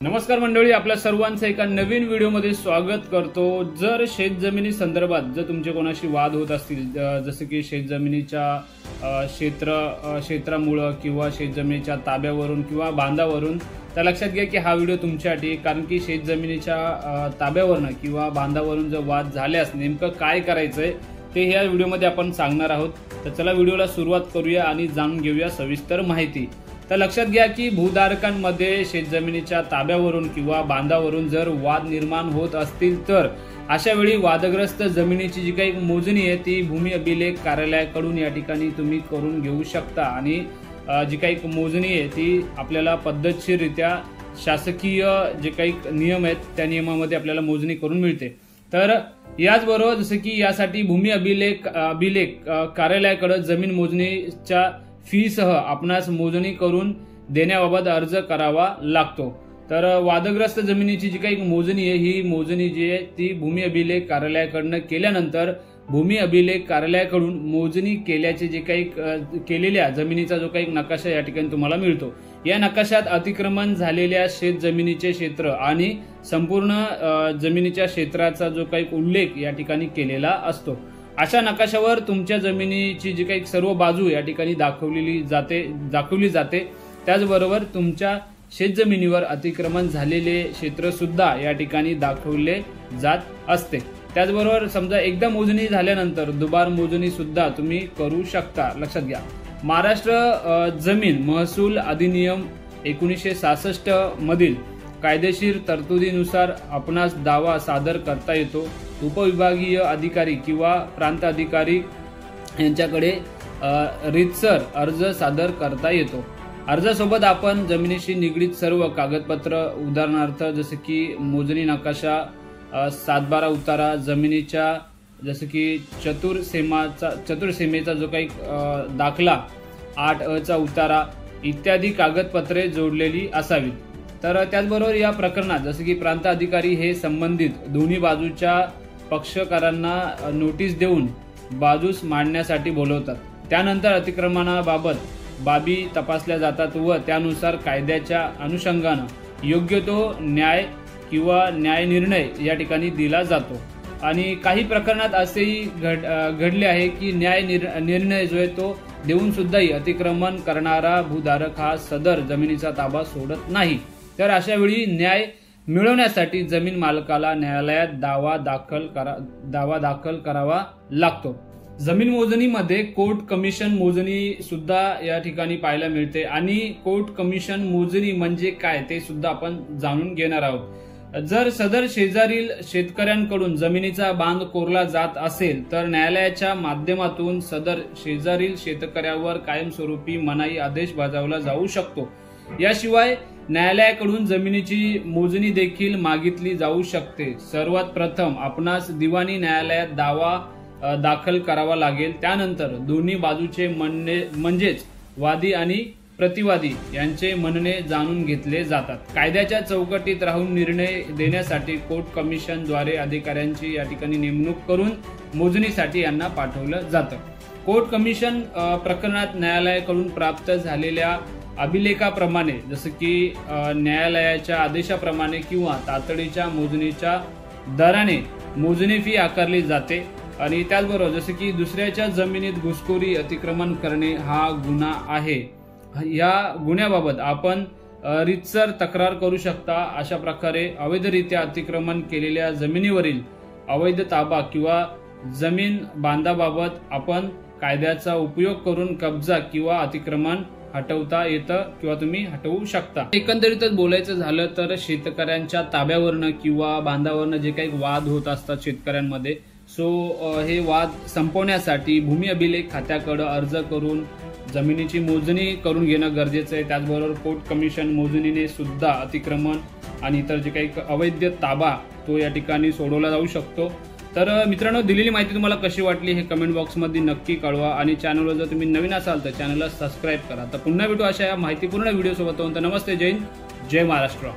नमस्कार मंडळी, आपल्या सर्वांचं एका नवीन व्हिडिओमध्ये स्वागत करतो। जर शेतजमिनी संदर्भात जर तुमचे कोणाशी वाद होत असतील, जसे की शेतजमिनीच्या क्षेत्रामुळे किंवा शेतजमिनीच्या ताब्यावरून किंवा बांधावरून, तर लक्षात घ्या की हा व्हिडिओ तुमच्यासाठी, कारण की शेतजमिनीच्या ताब्यावरून किंवा बांधावरून जर वाद झाल्यास नेमकं काय करायचंय ते ह्या व्हिडिओमध्ये आपण सांगणार आहोत। तर चला व्हिडिओला सुरुवात करूया आणि जाणून घेऊया सविस्तर माहिती। तर लक्षात घ्या की भूधारकांमध्ये शेतजमिनीच्या ताब्यावरून किंवा बांधावरून जर वाद निर्माण होत असतील, तर अशा वेळी वादग्रस्त जमिनीची जी काही मोजणी आहे ती भूमी अभिलेख कार्यालयाकडून या ठिकाणी तुम्ही करून घेऊ शकता। आणि जी काही मोजणी आहे ती आपल्याला पद्धतशीररित्या शासकीय जे काही नियम आहेत त्या नियमामध्ये आपल्याला मोजणी करून मिळते। तर याचबरोबर जसं की यासाठी भूमी अभिलेख कार्यालयाकडे जमीन मोजणीच्या फीसह आपणास मोजणी करून देण्याबाबत अर्ज करावा लागतो। तर वादग्रस्त जमिनीची जी काही मोजणी आहे ही मोजणी जी आहे ती भूमी अभिलेख कार्यालयाकडून केल्यानंतर भूमी अभिलेख कार्यालयाकडून मोजणी केल्याचे जे काही केलेल्या जमिनीचा जो काही नकाशा या ठिकाणी तुम्हाला मिळतो। या नकाशात अतिक्रमण झालेल्या शेत जमिनीचे क्षेत्र आणि संपूर्ण जमिनीच्या क्षेत्राचा जो काही उल्लेख या ठिकाणी केलेला असतो। अशा नकाशावर तुमच्या जमिनीची जी काही सर्व बाजू या ठिकाणी दाखवली जाते। त्याचबरोबर तुमच्या शेतजमिनीवर अतिक्रमण झालेले क्षेत्र सुद्धा या ठिकाणी दाखवले जात असते। त्याचबरोबर समजा एकदा मोजणी झाल्यानंतर दुबार मोजणी सुद्धा तुम्ही करू शकता। लक्षात घ्या, महाराष्ट्र जमीन महसूल अधिनियम 1966 मधील कायदेशीर तरतुदीनुसार आपणास दावा सादर करता येतो। उपविभागीय अधिकारी किंवा प्रांत अधिकारी यांच्याकडे रीतसर अर्ज सादर करता येतो। अर्जासोबत आपण जमिनीशी निगडीत सर्व कागदपत्र, उदाहरणार्थ जसे की मोजणी नकाशा, 7/12 उतारा, जमिनीच्या जसे की चतुर्सीमेचा जो काही दाखला, 8अ उतारा इत्यादी कागदपत्रे जोडलेली असावीत। तर त्याचबरोबर या प्रकरणात जसे की प्रांत अधिकारी हे संबंधित दोन्ही बाजूच्या पक्षकारांना नोटीस देऊन बाजूस मांडण्यासाठी बोलवतात। त्यानंतर अतिक्रमणाबाबत बाबी तपासल्या जातात व त्यानुसार कायद्याच्या अनुषंगाने योग्य तो न्याय किंवा न्याय निर्णय या ठिकाणी दिला जातो। आणि काही प्रकरणात असेही घडले आहे की न्याय निर्णय जो आहे तो देऊन सुद्धाही अतिक्रमण करणारा भूधारक हा सदर जमिनीचा ताबा सोडत नाही। तर अशा वेळी न्याय मिळवण्यासाठी जमीन मालकाला न्यायालयात दावा दाखल करावा लागतो। जमीन मोजणीमध्ये कोर्ट कमिशन मोजणी सुद्धा या ठिकाणी पाहायला मिळते। आणि कोर्ट कमिशन मोजणी म्हणजे काय ते सुद्धा आपण जाणून घेणार आहोत। जर सदर शेजारील शेतकऱ्यांकडून जमिनीचा बांध कोरला जात असेल तर न्यायालयाच्या माध्यमातून सदर शेजारील शेतकऱ्यावर कायमस्वरूपी मनाई आदेश बजावला जाऊ शकतो। याशिवाय न्यायालयाकडून जमिनीची मोजणी देखील मागितली जाऊ शकते। सर्वात प्रथम आपणास दिवाणी न्यायालयात दावा दाखल करावा लागेल। त्यानंतर दोन्ही बाजूचे म्हणणे म्हणजेच वादी आणि प्रतिवादी यांचे म्हणणे जाणून घेतले जातात। कायद्याच्या चौकटीत राहून निर्णय देण्यासाठी कोर्ट कमिशनद्वारे अधिकाऱ्यांची या ठिकाणी नेमणूक करून मोजणीसाठी यांना पाठवलं जातं। कोर्ट कमिशन प्रकरणात न्यायालयाकडून प्राप्त झालेल्या अभिलेखाप्रमाणे जसे की न्यायालयाच्या आदेशाप्रमाणे किंवा तातडीच्या मोजणीच्या दराने मोजणी फी आकारली जाते। आणि त्याचबरोबर जसे की दुसऱ्याच्या जमिनीत घुसखोरी, अतिक्रमण करणे हा गुन्हा आहे। या गुन्ह्याबाबत आपण रीतसर तक्रार करू शकता। अशा प्रकारे अवैधरित्या अतिक्रमण केलेल्या जमिनीवरील अवैध ताबा किंवा जमीन बांधाबाबत आपण कायद्याचा उपयोग करून कब्जा किंवा अतिक्रमण हटवता येतं किंवा तुम्ही हटवू शकता। एकंदरीतच बोलायचं झालं तर शेतकऱ्यांच्या ताब्यावरनं किंवा बांधावरनं जे काही वाद होत असतात शेतकऱ्यांमध्ये, हे वाद संपवण्यासाठी भूमी अभिलेख खात्याकडे अर्ज करून जमिनीची मोजणी करून घेणं गरजेचं आहे। त्याचबरोबर कोर्ट कमिशन मोजणीने सुद्धा अतिक्रमण आणि इतर जे काही अवैध ताबा तो या ठिकाणी सोडवला जाऊ शकतो। तर मित्रांनो, दिलेली माहिती तुम्हाला कशी वाटली हे कमेंट बॉक्समध्ये नक्की कळवा। आणि चॅनलवर जर तुम्ही नवीन असाल तर चॅनलला सबस्क्राईब करा। तर पुन्हा भेटू अशा माहितीपूर्ण व्हिडिओ सोबत। नमस्ते, जय हिंद, जय महाराष्ट्र।